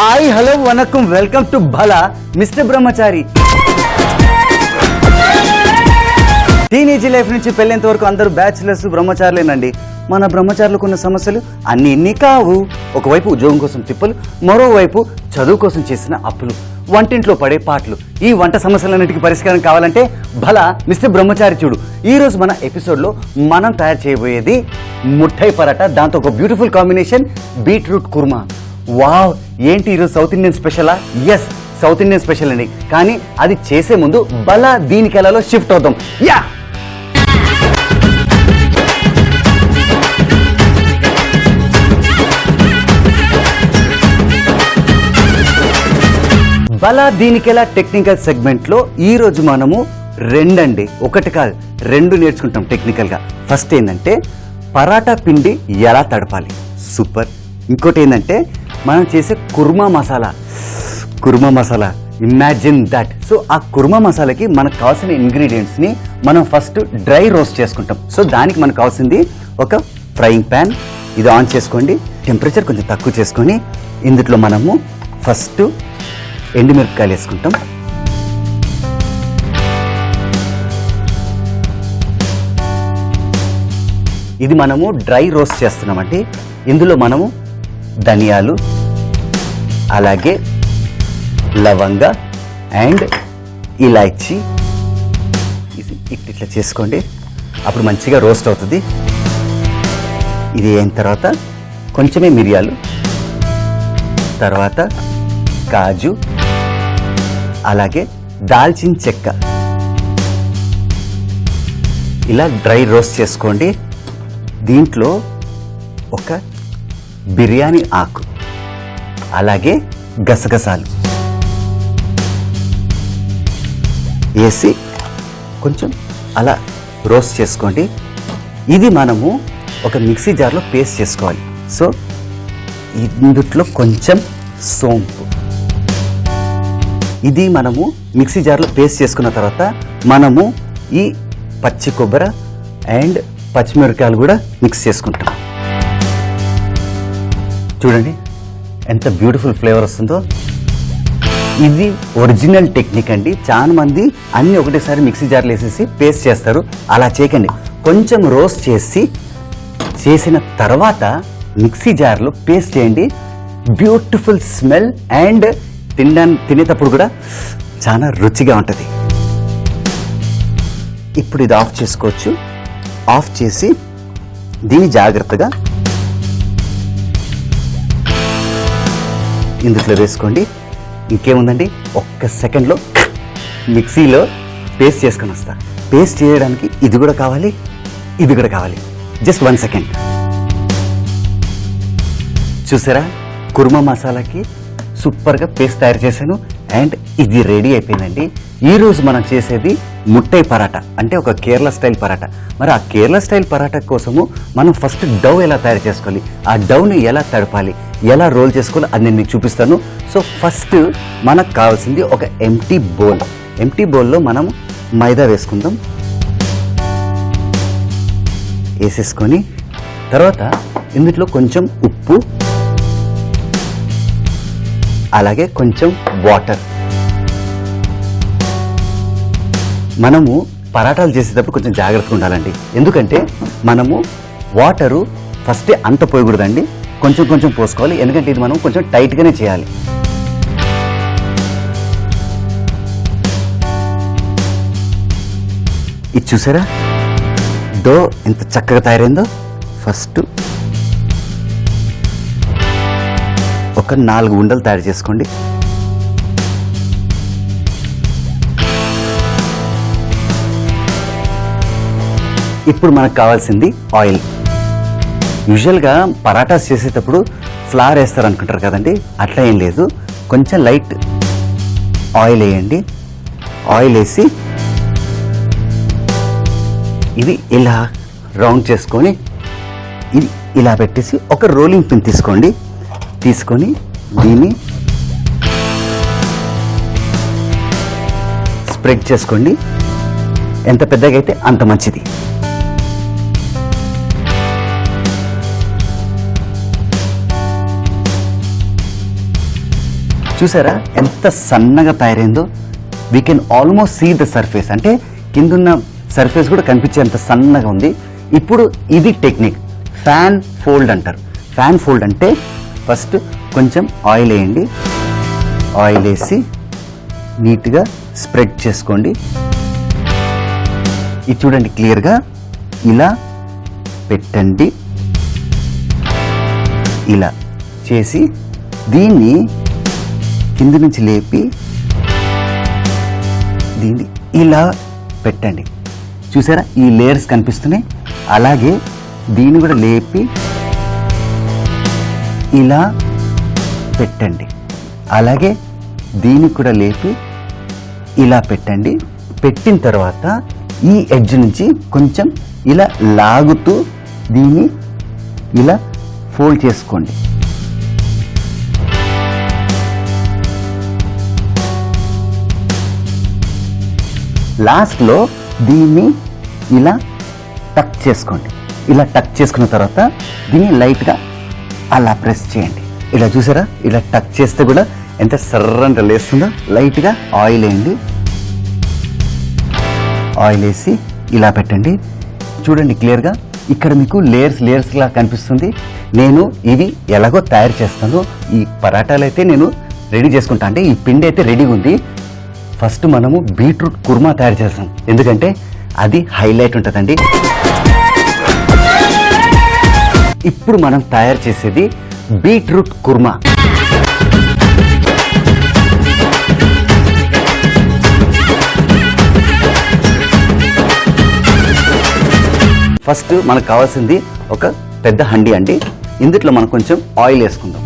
Hi hello vanakkam welcome to Bhala mister Brahmachari. Teenage life నుంచి పెళ్ళేంత వరకు అందరూ బ్యాచులర్స్ బ్రహ్మచారులేనండి. మన బ్రహ్మచారులకు ఉన్న సమస్యలు అన్ని ఇన్ని కావు. ఒకవైపు ఉద్యోగం కోసం తిప్పలు, మరోవైపు చదువు కోసం చేసిన అప్పులు, వంటింట్లో పడే పాటలు. ఈ వంట సమస్యలన్నిటికీ పరిష్కారం కావాలంటే భలా మిస్టర్ బ్రహ్మచారి చూడు. ఈ రోజు మన ఎపిసోడ్లో మనం తయారు చేయబోయేది ముఠాయి పరాటా, దాంతో ఒక beautiful combination beetroot kurma. Wow, ఏంటి ఈరోజు సౌత్ ఇండియన్ స్పెషలా? ఎస్, సౌత్ ఇండియన్ స్పెషల్ అండి. కానీ అది చేసే ముందు భలా దీనికి ఎలాలో షిఫ్ట్ అవుతాం. యా, భలా దీనికెలా టెక్నికల్ సెగ్మెంట్ లో ఈ రోజు మనము రెండండి, ఒకటి కాదు రెండు నేర్చుకుంటాం టెక్నికల్ గా. ఫస్ట్ ఏంటంటే పరాటా పిండి ఎలా తడపాలి, సూపర్. ఇంకోటి ఏంటంటే మనం చేసే kurma masala, imagine that. So ఆ కుర్మా మసాలాకి మనకు కావాల్సిన ఇంగ్రీడియంట్స్ ని మనం ఫస్ట్ డ్రై రోస్ట్ చేసుకుంటాం. సో దానికి మనకు కావాల్సింది ఒక ఫ్రైయింగ్ ప్యాన్. ఇది ఆన్ చేసుకోండి, టెంపరేచర్ కొంచెం తక్కువ చేసుకొని ఇందులో మనము ఫస్ట్ ఎండుమిరపకాయలు వేసుకుంటాం. ఇది మనము డ్రై రోస్ట్ చేస్తున్నామండి. ఇందులో మనము ధనియాలు, అలాగే లవంగ అండ్ ఇలాచీ ఇట్లా చేసుకోండి. అప్పుడు మంచిగా రోస్ట్ అవుతుంది. ఇది అయిన తర్వాత కొంచెమే మిరియాలు, తర్వాత కాజు, అలాగే దాల్చిన చెక్క ఇలా డ్రై రోస్ట్ చేసుకోండి. దీంట్లో ఒక బిర్యానీ ఆకు, అలాగే గసగసాలు వేసి కొంచెం అలా రోస్ట్ చేసుకోండి. ఇది మనము ఒక మిక్సీ జార్లో పేస్ట్ చేసుకోవాలి. సో ఇందులో కొంచెం సోంపు, ఇది మనము మిక్సీ జార్లో పేస్ట్ చేసుకున్న తర్వాత మనము ఈ పచ్చి కొబ్బరి అండ్ పచ్చిమిరపకాయలు కూడా మిక్స్ చేసుకుంటాం. చూడండి ఎంత బ్యూటిఫుల్ ఫ్లేవర్ వస్తుందో. ఇది ఒరిజినల్ టెక్నిక్ అండి. చాలా మంది అన్ని ఒకటేసారి మిక్సీ జార్లో వేసేసి పేస్ట్ చేస్తారు. అలా చేయకండి. కొంచెం రోస్ట్ చేసిన తర్వాత మిక్సీ జార్లో పేస్ట్ చేయండి. బ్యూటిఫుల్ స్మెల్ అండ్ తినేటప్పుడు కూడా చాలా రుచిగా ఉంటుంది. ఇప్పుడు ఇది ఆఫ్ చేసుకోవచ్చు. ఆఫ్ చేసి దీన్ని జాగ్రత్తగా ఇందులో వేసుకోండి. ఇంకేముందండి, ఒక్క సెకండ్లో మిక్సీలో పేస్ట్ చేసుకొని వస్తా. పేస్ట్ చేయడానికి ఇది కూడా కావాలి, ఇది కూడా కావాలి. Just 1 second. చూసారా, కుర్మా మసాలాకి సూపర్గా పేస్ట్ తయారు చేశాను అండ్ ఇది రెడీ అయిపోయిందండి. ఈరోజు మనం చేసేది ముట్టై పరాటా, అంటే ఒక కేరళ స్టైల్ పరాటా. మరి ఆ కేరళ స్టైల్ పరాటా కోసము మనం ఫస్ట్ డవ్ ఎలా తయారు చేసుకోవాలి, ఆ డవ్ని ఎలా తడపాలి, ఎలా రోల్ చేసుకోవాలి అది నేను మీకు చూపిస్తాను. సో ఫస్ట్ మనకు కావాల్సింది ఒక ఎంటీ బౌల్. ఎంటీ బౌల్లో మనం మైదా వేసుకుందాం. వేసేసుకొని తర్వాత ఇందులో కొంచెం ఉప్పు, అలాగే కొంచెం వాటర్. మనము పరాటాలు చేసేటప్పుడు కొంచెం జాగ్రత్తగా ఉండాలండి. ఎందుకంటే మనము వాటరు ఫస్టే అంత పోయకూడదండి, కొంచెం కొంచెం పోసుకోవాలి. ఎందుకంటే ఇది మనం కొంచెం టైట్గానే చేయాలి. ఇది చూసారా డో ఎంత చక్కగా తయారైందో. ఫస్ట్ ఒక 4 ఉండలు తయారు చేసుకోండి. ఇప్పుడు మనకు కావాల్సింది ఆయిల్. యూజువల్గా పరాటాస్ చేసేటప్పుడు ఫ్లవర్ వేస్తారు అనుకుంటారు కదండి, అట్లా ఏం లేదు. కొంచెం లైట్ ఆయిల్ వేయండి. ఆయిల్ వేసి ఇది ఇలా రౌండ్ చేసుకొని ఇది ఇలా పెట్టేసి ఒక రోలింగ్ పిన్ తీసుకొని దీన్ని స్ప్రెడ్ చేసుకోండి. ఎంత పెద్దగా అయితే అంత మంచిది. చూసారా ఎంత సన్నగా తయారైందో. We can almost see the surface, అంటే కిందున్న సర్ఫేస్ కూడా కనిపించేంత సన్నగా ఉంది. ఇప్పుడు ఇది టెక్నిక్, ఫ్యాన్ ఫోల్డ్ అంటారు. ఫ్యాన్ ఫోల్డ్ అంటే ఫస్ట్ కొంచెం ఆయిల్ వేయండి, ఆయిల్ వేసి నీట్గా స్ప్రెడ్ చేసుకోండి. ఇది చూడండి క్లియర్గా, ఇలా పెట్టండి. ఇలా చేసి దీన్ని కింద నుంచి లేపి దీన్ని ఇలా పెట్టండి. చూసారా ఈ లేయర్స్ కనిపిస్తున్నాయి. అలాగే దీన్ని కూడా లేపి ఇలా పెట్టండి. అలాగే దీన్ని కూడా లేపి ఇలా పెట్టండి. పెట్టిన తర్వాత ఈ ఎడ్జ్ నుంచి కొంచెం ఇలా లాగుతూ దీన్ని ఇలా ఫోల్డ్ చేసుకోండి. లాస్ట్లో దీన్ని ఇలా టక్ చేసుకోండి. ఇలా టక్ చేసుకున్న తర్వాత దీన్ని లైట్గా అలా ప్రెస్ చేయండి. ఇలా చూసారా, ఇలా టక్ చేస్తే కూడా ఎంత సర్రంట లేస్తుందో. లైట్గా ఆయిల్ వేయండి, ఆయిల్ వేసి ఇలా పెట్టండి. చూడండి క్లియర్గా ఇక్కడ మీకు లేయర్స్ లా కనిపిస్తుంది. నేను ఇవి ఎలాగో తయారు చేస్తాను. ఈ పరాటాలు అయితే నేను రెడీ చేసుకుంటా, అంటే ఈ పిండి అయితే రెడీగా ఉంది. ఫస్ట్ మనము బీట్రూట్ కుర్మా తయారు చేస్తాం, ఎందుకంటే అది హైలైట్ ఉంటుందండి. ఇప్పుడు మనం తయారు చేసేది బీట్రూట్ కుర్మా. ఫస్ట్ మనకు కావాల్సింది ఒక పెద్ద హండీ అండి. ఇందులో మనం కొంచెం ఆయిల్ వేసుకుందాం.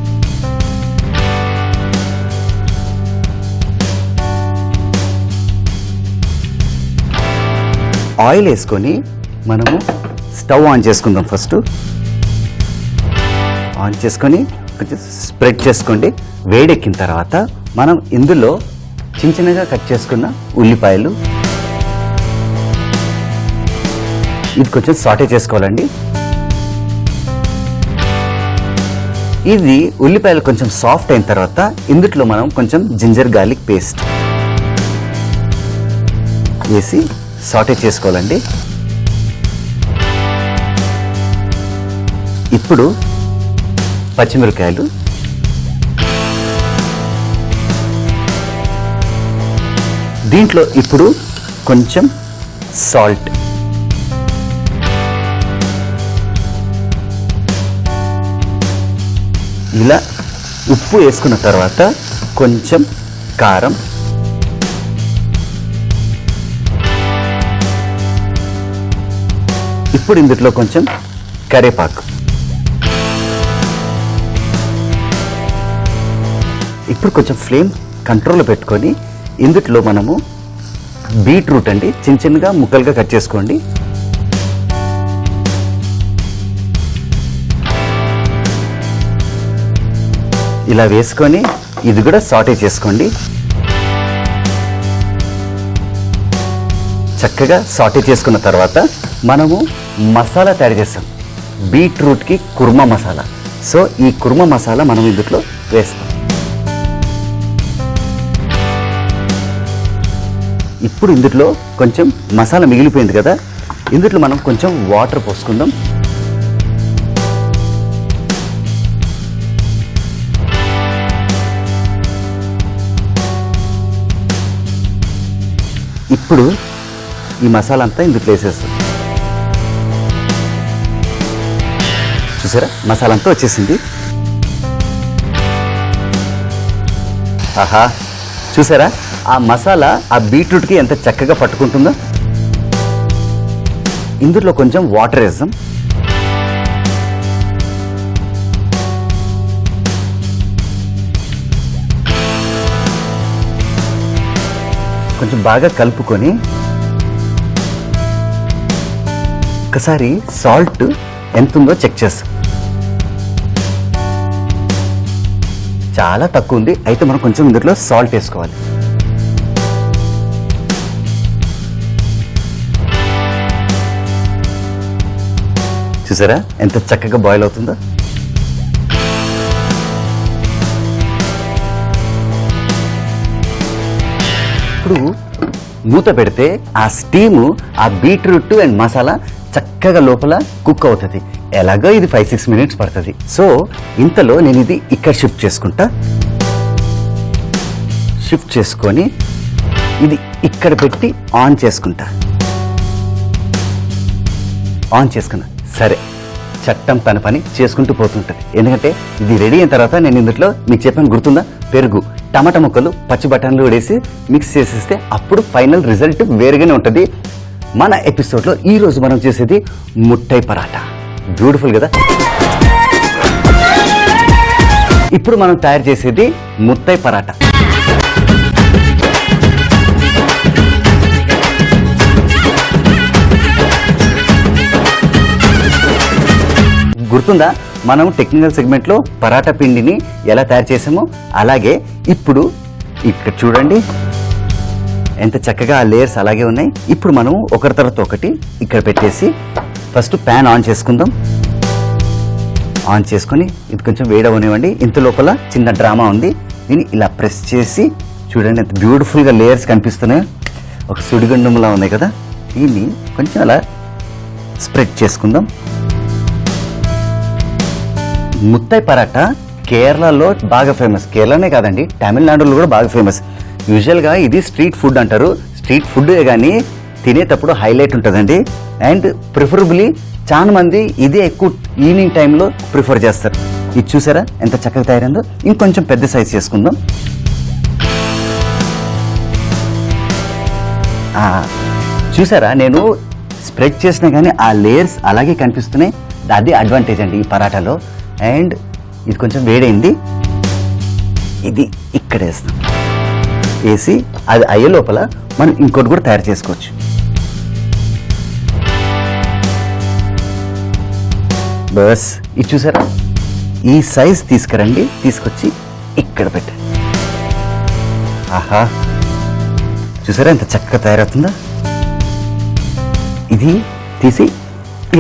ఆయిల్ వేసుకొని మనము స్టవ్ ఆన్ చేసుకుందాం. ఫస్ట్ ఆన్ చేసుకొని కొంచెం స్ప్రెడ్ చేసుకోండి. వేడెక్కిన తర్వాత మనం ఇందులో చిన్నగా కట్ చేసుకున్న ఉల్లిపాయలు, ఇది కొంచెం సాటే చేసుకోవాలండి. ఇది ఉల్లిపాయలు కొంచెం సాఫ్ట్ అయిన తర్వాత ఇందులో మనం కొంచెం జింజర్ గార్లిక్ పేస్ట్ వేసి సాటే చేసుకోవాలండి. ఇప్పుడు పచ్చిమిరకాయలు, దీంట్లో ఇప్పుడు కొంచెం సాల్ట్, ఇలా ఉప్పు వేసుకున్న తర్వాత కొంచెం కారం, ఇప్పుడు ఇందులో కొంచెం కరివేపాకు. ఇప్పుడు కొంచెం ఫ్లేమ్ కంట్రోల్లో పెట్టుకొని ఇందులో మనము బీట్రూట్ అండి చిన్నగా ముక్కలుగా కట్ చేసుకోండి. ఇలా వేసుకొని ఇది కూడా సాటే చేసుకోండి. చక్కగా సాటే చేసుకున్న తర్వాత మనము మసాలా తయారు చేస్తాం, బీట్రూట్కి కుర్మా మసాలా. సో ఈ కుర్మా మసాలా మనం ఇందులో వేస్తాం. ఇప్పుడు ఇందులో కొంచెం మసాలా మిగిలిపోయింది కదా, ఇందులో మనం కొంచెం వాటర్ పోసుకుందాం. ఇప్పుడు ఈ మసాలా అంతా ఇందులో వేసేస్తాం. చూసారా మసాలా అంతా వచ్చేసింది. ఆహా, చూసారా ఆ మసాలా ఆ బీట్రూట్కి ఎంత చక్కగా పట్టుకుంటుందో. ఇందులో కొంచెం వాటర్ వేద్దాం. కొంచెం బాగా కలుపుకొని ఒకసారి సాల్ట్ ఎంత ఉందో చెక్ చేస్తాం. చాలా తక్కువ ఉంది, అయితే మనం కొంచెం ఇందులో సాల్ట్ వేసుకోవాలి. చూసారా ఎంత చక్కగా బాయిల్ అవుతుందో. ఇప్పుడు మూత పెడితే ఆ స్టీము ఆ బీట్రూట్ అండ్ మసాలా చక్కగా లోపల కుక్ అవుతుంది. ఎలాగో ఇది 5-6 మినిట్స్ పడుతుంది. సో ఇంతలో నేను ఇది ఇక్కడ షిఫ్ట్ చేసుకొని ఇది ఇక్కడ పెట్టి ఆన్ చేసుకున్నా. సరే, చట్టం తన పని చేసుకుంటూ పోతుంటుంది. ఎందుకంటే ఇది రెడీ అయిన తర్వాత నేను ఇందులో మీకు చెప్పాను, గుర్తుందా? పెరుగు, టమాటా ముక్కలు, పచ్చి బఠానీలు వేసి మిక్స్ చేసేస్తే అప్పుడు ఫైనల్ రిజల్ట్ వేరుగానే ఉంటుంది. మన ఎపిసోడ్లో ఈరోజు మనం చేసేది ముట్టై పరాటా. బ్యూటిఫుల్ కదా? ఇప్పుడు మనం తయారు చేసేది ముట్టై పరాటా. గుర్తుందా మనం టెక్నికల్ సెగ్మెంట్లో పరాటా పిండిని ఎలా తయారు చేసామో? అలాగే ఇప్పుడు ఇక్కడ చూడండి ఎంత చక్కగా ఆ లేయర్స్ అలాగే ఉన్నాయి. ఇప్పుడు మనం ఒకరి తర్వాత ఒకటి ఇక్కడ పెట్టేసి ఫస్ట్ ప్యాన్ ఆన్ చేసుకుందాం. ఆన్ చేసుకొని ఇది కొంచెం వేడవనివ్వండి. ఇంత లోపల చిన్న డ్రామా ఉంది. దీన్ని ఇలా ప్రెస్ చేసి చూడండి ఎంత బ్యూటిఫుల్గా లేయర్స్ కనిపిస్తున్నాయి. ఒక సుడిగుండంలా ఉన్నాయి కదా. దీన్ని కొంచెం అలా స్ప్రెడ్ చేసుకుందాం. ముత్తై పరాటా కేరళలో బాగా ఫేమస్. కేరళనే కాదండి, తమిళనాడులో కూడా బాగా ఫేమస్. యూజువల్గా ఇది స్ట్రీట్ ఫుడ్ అంటారు. స్ట్రీట్ ఫుడ్ కానీ తినేటప్పుడు హైలైట్ ఉంటుందండి. అండ్ ప్రిఫరబుల్లీ చాలా మంది ఇదే ఎక్కువ ఈవినింగ్ టైంలో ప్రిఫర్ చేస్తారు. ఇది చూసారా ఎంత చక్కగా తయారైందో? ఇంకొంచెం పెద్ద సైజ్ చేసుకుందాం. చూసారా నేను స్ప్రెడ్ చేసినా కానీ ఆ లేయర్స్ అలాగే కనిపిస్తున్నాయి. అది అడ్వాంటేజ్ అండి ఈ పరాటాలో. అండ్ ఇది కొంచెం వేడైంది. ఇది ఇక్కడ వేస్తాం. వేసి అది అయ్యే లోపల మనం ఇంకోటి కూడా తయారు చేసుకోవచ్చు. బస్ ఇది చూసారా? ఈ సైజ్ తీసుకురండి, తీసుకొచ్చి ఇక్కడ పెట్టండి. ఆహా, చూసారా ఎంత చక్కగా తయారవుతుందా? ఇది తీసి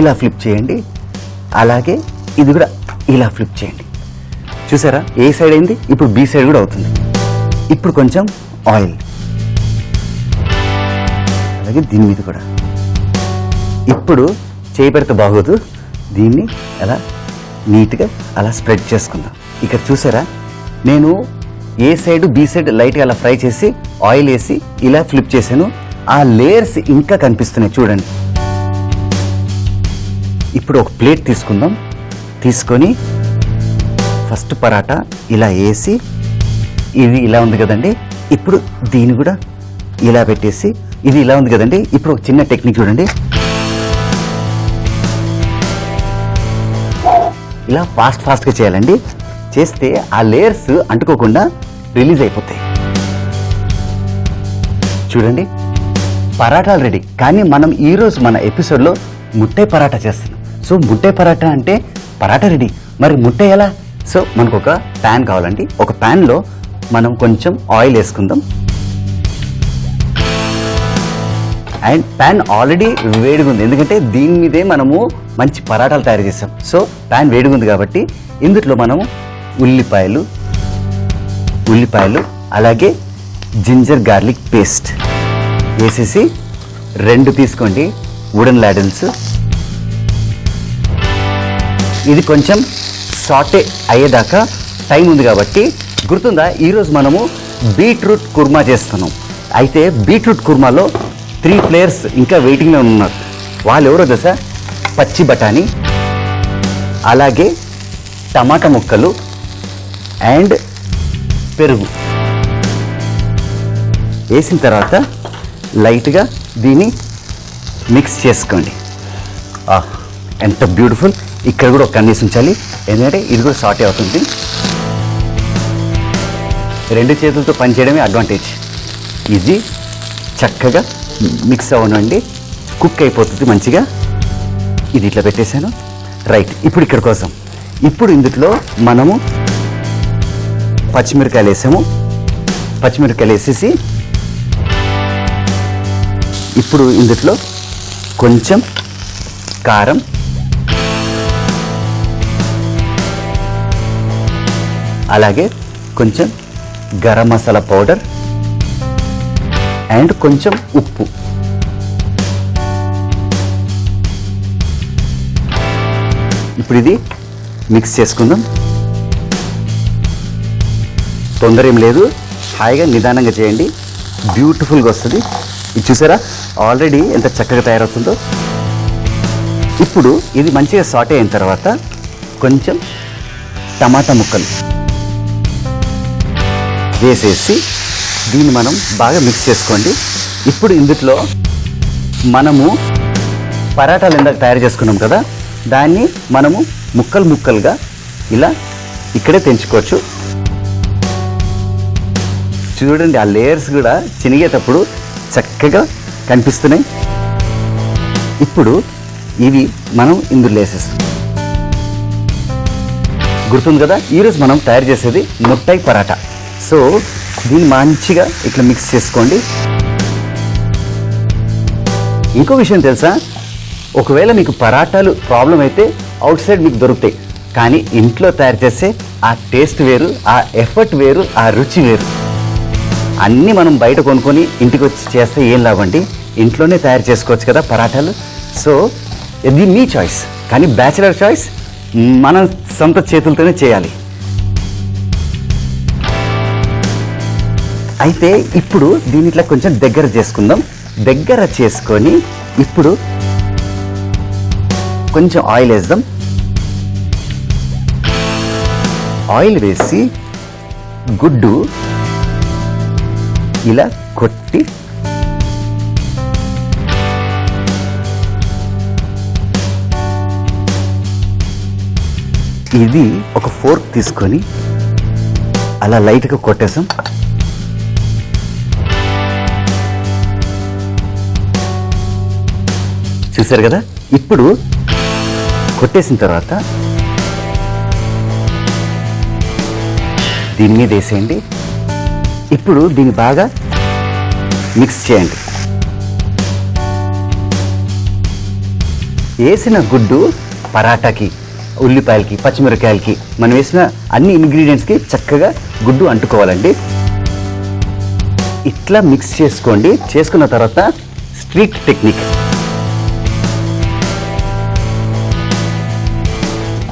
ఇలా ఫ్లిప్ చేయండి. అలాగే ఇది కూడా ఇలా ఫ్లిప్ చేయండి. చూసారా ఏ సైడ్ అయింది? ఇప్పుడు బి సైడ్ కూడా అవుతుంది. ఇప్పుడు కొంచెం ఆయిల్, అలాగే దీని మీద కూడా. ఇప్పుడు చేయి పెడితే బాగోదు, దీన్ని అలా నీట్గా అలా స్ప్రెడ్ చేసుకుందాం. ఇక్కడ చూసారా నేను ఏ సైడ్ బి సైడ్ లైట్గా అలా ఫ్రై చేసి ఆయిల్ వేసి ఇలా ఫ్లిప్ చేశాను. ఆ లేయర్స్ ఇంకా కనిపిస్తున్నాయి చూడండి. ఇప్పుడు ఒక ప్లేట్ తీసుకుందాం. తీసుకొని ఫస్ట్ పరాటా ఇలా వేసి, ఇది ఇలా ఉంది కదండి, ఇప్పుడు దీన్ని కూడా ఇలా పెట్టేసి, ఇది ఇలా ఉంది కదండి. ఇప్పుడు ఒక చిన్న టెక్నిక్ చూడండి. ఇలా ఫాస్ట్గా చేయాలండి. చేస్తే ఆ లేయర్స్ అంటుకోకుండా రిలీజ్ అయిపోతాయి. చూడండి పరాటాలు రెడీ. కానీ మనం ఈరోజు మన ఎపిసోడ్లో ముట్టై పరాటా చేస్తున్నాం. సో ముట్టై పరాటా అంటే పరాటా రెడీ. మరి ముట్టై ఎలా? సో మనకు ఒక ప్యాన్ కావాలండి. ఒక ప్యాన్లో మనం కొంచెం ఆయిల్ వేసుకుందాం. అండ్ ప్యాన్ ఆల్రెడీ వేడిగా ఉంది, ఎందుకంటే దీని మీదే మనము మంచి పరాటాలు తయారు చేస్తాం. సో ప్యాన్ వేడిగా ఉంది కాబట్టి ఇందులో మనము ఉల్లిపాయలు అలాగే జింజర్ గార్లిక్ పేస్ట్ వేసేసి 2 తీసుకోండి వుడెన్ లాడెన్స్. ఇది కొంచెం సాటే అయ్యేదాకా టైం ఉంది కాబట్టి, గుర్తుందా ఈరోజు మనము బీట్రూట్ కుర్మా చేస్తున్నాం. అయితే బీట్రూట్ కుర్మాలో 3 ప్లేయర్స్ ఇంకా వెయిటింగ్లో ఉన్నారు. వాళ్ళు ఎవరో తెలుసా? పచ్చి బఠానీ, అలాగే టమాటా ముక్కలు అండ్ పెరుగు వేసిన తర్వాత లైట్గా దీన్ని మిక్స్ చేసుకోండి. ఎంత బ్యూటిఫుల్. ఇక్కడ కూడా ఒక కన్నీసి ఉంచాలి, ఎందుకంటే ఇది కూడా సాటే అవుతుంది. 2 చేతులతో పనిచేయడమే అడ్వాంటేజ్. ఇది చక్కగా మిక్స్ అవ్వనండి, కుక్ అయిపోతుంది మంచిగా. ఇది ఇట్లా పెట్టేశాను. రైట్, ఇప్పుడు ఇక్కడ కోసం ఇప్పుడు ఇందులో మనము పచ్చిమిరకాయలు వేసాము. పచ్చిమిరకాయలు వేసేసి ఇప్పుడు ఇందులో కొంచెం కారం, అలాగే కొంచెం గరం మసాలా పౌడర్, అండ్ కొంచెం ఉప్పు. ఇప్పుడు ఇది మిక్స్ చేసుకుందాం. తొందర ఏం లేదు, హాయిగా నిదానంగా చేయండి, బ్యూటిఫుల్గా వస్తుంది. ఇది చూసారా ఆల్రెడీ ఎంత చక్కగా తయారవుతుందో. ఇప్పుడు ఇది మంచిగా సాటే అయిన తర్వాత కొంచెం టమాటా ముక్కలు వేసేసి దీన్ని మనం బాగా మిక్స్ చేసుకోండి. ఇప్పుడు ఇందులో మనము పరాటాలు ఇందాక తయారు చేసుకున్నాం కదా, దాన్ని మనము ముక్కలు ముక్కలుగా ఇలా ఇక్కడే తెంచుకోవచ్చు. చూడండి ఆ లేయర్స్ కూడా చినిగేటప్పుడు చక్కగా కనిపిస్తున్నాయి. ఇప్పుడు ఇవి మనం ఇందులో వేసేస్తాం. గుర్తుంది కదా, ఈరోజు మనం తయారు చేసేది ముట్టై పరాటా. సో దీన్ని మంచిగా ఇట్లా మిక్స్ చేసుకోండి. ఇంకో విషయం తెలుసా, ఒకవేళ మీకు పరాటాలు ప్రాబ్లం అయితే అవుట్ సైడ్ మీకు దొరుకుతాయి, కానీ ఇంట్లో తయారు చేస్తే ఆ టేస్ట్ వేరు, ఆ ఎఫర్ట్ వేరు, ఆ రుచి వేరు. అన్నీ మనం బయట కొనుక్కొని ఇంటికి వచ్చి చేస్తే ఏం లాభండి, ఇంట్లోనే తయారు చేసుకోవచ్చు కదా పరాటాలు. సో ఇది మీ చాయిస్, కానీ బ్యాచిలర్ చాయిస్ మనం సొంత చేతులతోనే చేయాలి. అయితే ఇప్పుడు దీని ఇట్లా కొంచెం దగ్గర చేసుకుందాం. దగ్గర చేసుకొని ఇప్పుడు కొంచెం ఆయిల్ వేద్దాం. ఆయిల్ వేసి గుడ్డు ఇలా కొట్టి ఇది ఒక ఫోర్క్ తీసుకొని అలా లైట్గా కొట్టేసాం. చూసారు కదా, ఇప్పుడు కొట్టేసిన తర్వాత దీని మీద వేసేయండి. ఇప్పుడు దీన్ని బాగా మిక్స్ చేయండి. వేసిన గుడ్డు పరాటాకి, ఉల్లిపాయలకి, పచ్చిమిరకాయలకి, మనం వేసిన అన్ని ఇంగ్రీడియంట్స్కి చక్కగా గుడ్డు అంటుకోవాలండి. ఇట్లా మిక్స్ చేసుకోండి. చేసుకున్న తర్వాత స్ట్రీట్ టెక్నిక్,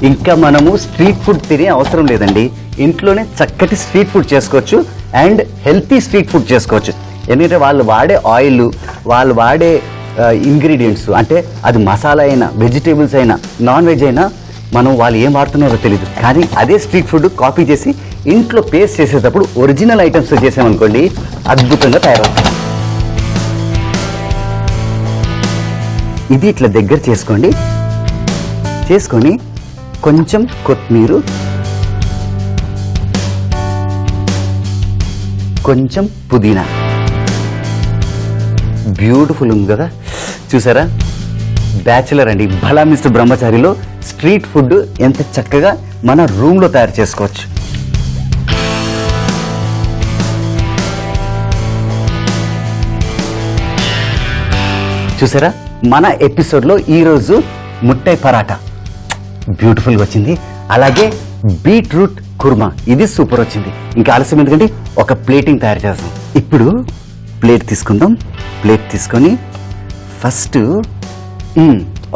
ఇంకా మనము స్ట్రీట్ ఫుడ్ తినే అవసరం లేదండి, ఇంట్లోనే చక్కటి స్ట్రీట్ ఫుడ్ చేసుకోవచ్చు అండ్ హెల్తీ స్ట్రీట్ ఫుడ్ చేసుకోవచ్చు. ఎందుకంటే వాళ్ళు వాడే ఆయిల్, వాళ్ళు వాడే ఇంగ్రీడియంట్స్, అంటే అది మసాలా అయినా, వెజిటేబుల్స్ అయినా, నాన్ వెజ్ అయినా, మనం వాళ్ళు ఏం వాడుతున్నారో తెలియదు, కానీ అదే స్ట్రీట్ ఫుడ్ కాపీ చేసి ఇంట్లో పేస్ట్ చేసేటప్పుడు ఒరిజినల్ ఐటమ్స్ చేసామనుకోండి, అద్భుతంగా తయారవుతుంది. ఇది ఇట్లా దగ్గర చేసుకోండి. చేసుకొని కొంచెం కొత్తిమీర, కొంచెం పుదీనా, బ్యూటిఫుల్ ఉంది కదా. చూసారా, బ్యాచులర్ అండి, భలా మిస్టర్ బ్రహ్మచారిలో స్ట్రీట్ ఫుడ్ ఎంత చక్కగా మన రూమ్లో తయారు చేసుకోవచ్చు. చూసారా, మన ఎపిసోడ్లో ఈరోజు ముట్టై పరాటా బ్యూటిఫుల్గా వచ్చింది. అలాగే బీట్రూట్ కుర్మా, ఇది సూపర్ వచ్చింది. ఇంకా ఆలస్యం ఎందుకంటే ఒక ప్లేటింగ్ తయారు చేద్దాం. ఇప్పుడు ప్లేట్ తీసుకుందాం. ప్లేట్ తీసుకొని ఫస్ట్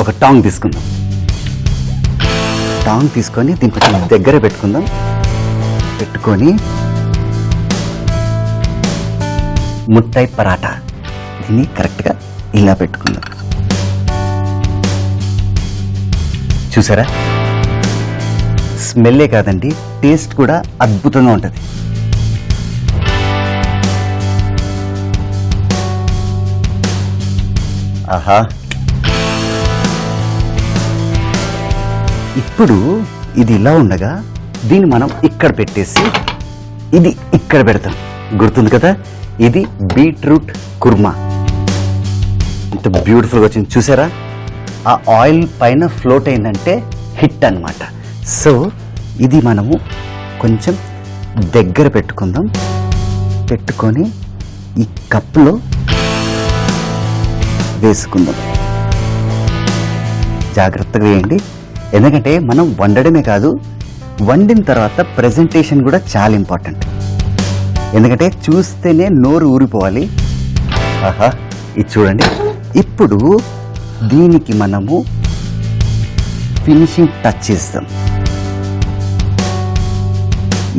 ఒక టాంగ్ తీసుకుందాం. టాంగ్ తీసుకొని దీని కొంచెం దగ్గర పెట్టుకుందాం. పెట్టుకొని ముట్టై పరాటా దీన్ని కరెక్ట్గా ఇలా పెట్టుకుందాం. చూసారా, స్మెల్లే కాదండి, టేస్ట్ కూడా అద్భుతంగా ఉంటుంది. ఆహా, ఇప్పుడు ఇది ఇలా ఉండగా దీన్ని మనం ఇక్కడ పెట్టేసి ఇది ఇక్కడ పెడతాం. గుర్తుంది కదా, ఇది బీట్రూట్ కుర్మా. ఎంత బ్యూటిఫుల్గా వచ్చింది చూసారా. ఆ ఆయిల్ పైన ఫ్లోట్ అయిందంటే హిట్ అన్నమాట. సో ఇది మనము కొంచెం దగ్గర పెట్టుకుందాం. పెట్టుకొని ఈ కప్లో వేసుకుందాం. జాగ్రత్తగా వేయండి, ఎందుకంటే మనం వండడమే కాదు, వండిన తర్వాత ప్రెజెంటేషన్ కూడా చాలా ఇంపార్టెంట్. ఎందుకంటే చూస్తేనే నోరు ఊరిపోవాలి. ఆహా, ఇది చూడండి. ఇప్పుడు దీనికి మనము ఫినిషింగ్ టచ్ ఇస్తాం.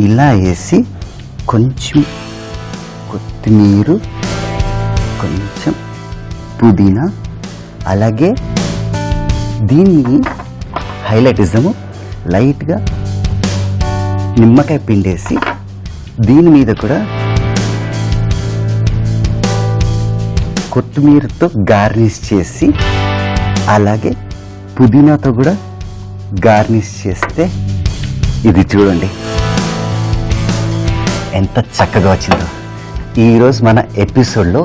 ఇలా వేసి కొంచెం కొత్తిమీర, కొంచెం పుదీనా, అలాగే దీన్ని హైలైట్ ఇద్దాము. లైట్గా నిమ్మకాయ పిండేసి దీని మీద కూడా కొత్తిమీరతో గార్నిష్ చేసి, అలాగే పుదీనాతో కూడా గార్నిష్ చేస్తే ఇది చూడండి ఎంత చక్కగా వచ్చిందో. ఈరోజు మన ఎపిసోడ్లో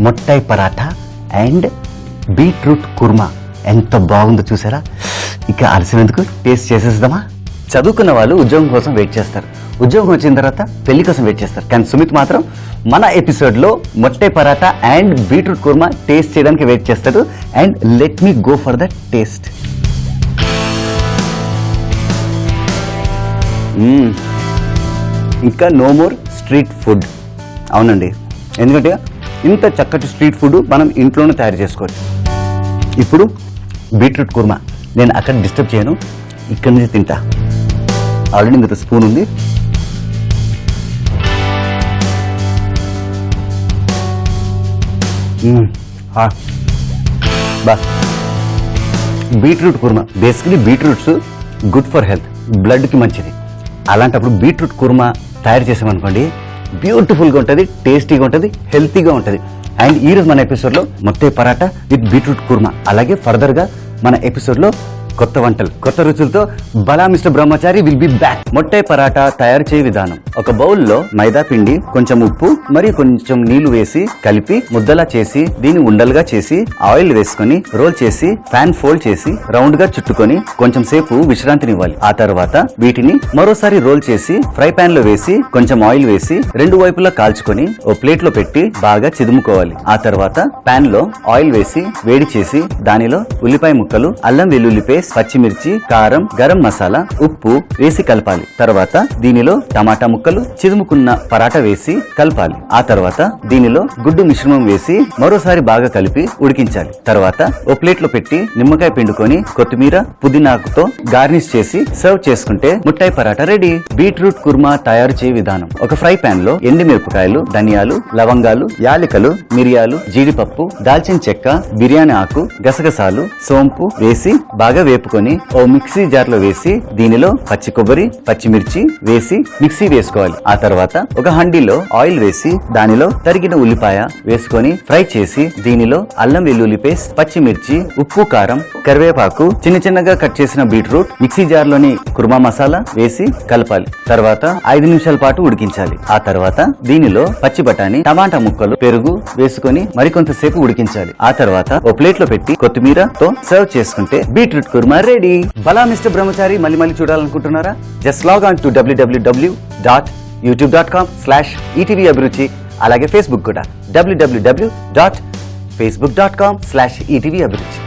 మొట్టాయి పరాఠా అండ్ బీట్రూట్ కుర్మా ఎంత బాగుందో చూసారా. ఇక ఆలస్యమెందుకు, టేస్ట్ చేసేద్దామా? చదువుకున్న వాళ్ళు ఉద్యోగం కోసం వెయిట్ చేస్తారు, ఉద్యోగం వచ్చిన తర్వాత పెళ్లి కోసం వెయిట్ చేస్తారు. కానీ సుమిత్ మాత్రం మన ఎపిసోడ్లో మొట్టాయి paratha and beetroot kurma taste చేయడానికి వెయిట్ చేస్తాడు. And let me go for the taste. ఇంకా నో మోర్ స్ట్రీట్ ఫుడ్. అవునండి, ఎందుకంటే ఇంత చక్కటి స్ట్రీట్ ఫుడ్ మనం ఇంట్లోనే తయారు చేసుకోవచ్చు. ఇప్పుడు బీట్రూట్ కుర్మా నేను అక్కడ డిస్టర్బ్ చేయను, ఇక్కడి నుంచి తింటా. ఆల్రెడీ ఇంత స్పూన్ ఉంది. బా, beetroot kurma. Basically beetroots good for health, బ్లడ్కి మంచిది. అలాంటప్పుడు బీట్రూట్ కుర్మా తయారు చేసామనుకోండి, బ్యూటిఫుల్గా ఉంటుంది, టేస్టీగా ఉంటుంది, హెల్తీగా ఉంటుంది. అండ్ ఈరోజు మన ఎపిసోడ్లో మొట్టాయి పరాటా విత్ బీట్రూట్ కుర్మా, అలాగే ఫర్దర్గా మన ఎపిసోడ్లో కొత్త వంటలు, కొత్త రుచులతో బలా mister Brahmachari will be back. మొట్టాయి paratha తయారు చేయ విధానం: ఒక బౌల్లో మైదా పిండి, కొంచెం ఉప్పు మరియు కొంచెం నీళ్లు వేసి కలిపి ముద్దలా చేసి దీన్ని ఉండలుగా చేసి ఆయిల్ వేసుకొని రోల్ చేసి ప్యాన్ ఫోల్డ్ చేసి రౌండ్ గా చుట్టుకొని కొంచెం సేపు విశ్రాంతినివ్వాలి. ఆ తర్వాత వీటిని మరోసారి రోల్ చేసి ఫ్రై పాన్ లో వేసి కొంచెం ఆయిల్ వేసి రెండు వైపులా కాల్చుకొని ఓ ప్లేట్ లో పెట్టి బాగా చిదుముకోవాలి. ఆ తర్వాత పాన్ లో ఆయిల్ వేసి వేడి చేసి దానిలో ఉల్లిపాయ ముక్కలు, అల్లం వెల్లుల్లి పేస్ట్, పచ్చిమిర్చి, కారం, గరం మసాలా, ఉప్పు వేసి కలపాలి. తర్వాత దీనిలో టమాటా ముక్కలు, చిదుముకున్న పరాటా వేసి కలపాలి. ఆ తర్వాత దీనిలో గుడ్డు మిశ్రమం వేసి మరోసారి బాగా కలిపి ఉడికించాలి. తర్వాత ఓ ప్లేట్ లో పెట్టి నిమ్మకాయ పిండుకొని కొత్తిమీర, పుదీనాకుతో గార్నిష్ చేసి సర్వ్ చేసుకుంటే మొట్టాయి పరాటా రెడీ. బీట్రూట్ కుర్మా తయారు చేయ విధానం: ఒక ఫ్రై పాన్ లో ఎండుమిరపకాయలు, ధనియాలు, లవంగాలు, యాలకులు, మిరియాలు, జీడిపప్పు, దాల్చిన చెక్క, బిర్యానీ ఆకు, గసగసాలు, సోంపు వేసి బాగా వేపుకొని ఓ మిక్సీ జార్ లో వేసి దీనిలో పచ్చి కొబ్బరి, పచ్చిమిర్చి వేసి మిక్సీ వేసుకోవాలి. ఆ తర్వాత ఒక హండీలో ఆయిల్ వేసి దానిలో తరిగిన ఉల్లిపాయ వేసుకొని ఫ్రై చేసి దీనిలో అల్లం వెల్లుల్లి పేస్ట్, పచ్చిమిర్చి, ఉప్పు, కారం, కరివేపాకు, చిన్న చిన్నగా కట్ చేసిన బీట్రూట్, మిక్సీ జార్ లోని కుర్మా మసాలా వేసి కలపాలి. తర్వాత 5 నిమిషాల పాటు ఉడికించాలి. ఆ తర్వాత దీనిలో పచ్చి బఠానీ, టమాటా ముక్కలు, పెరుగు వేసుకొని మరికొంతసేపు ఉడికించాలి. ఆ తర్వాత ఓ ప్లేట్ లో పెట్టి కొత్తిమీరతో సర్వ్ చేసుకుంటే beetroot kurma ready. Bala mister Brahmachari మళ్ళీ చూడాలనుకుంటున్నారా? Just log on to www.youtube.com/ETV Abhiruchi, అలాగే ఫేస్బుక్ కూడా www.facebook.com/ETV అభిరుచి.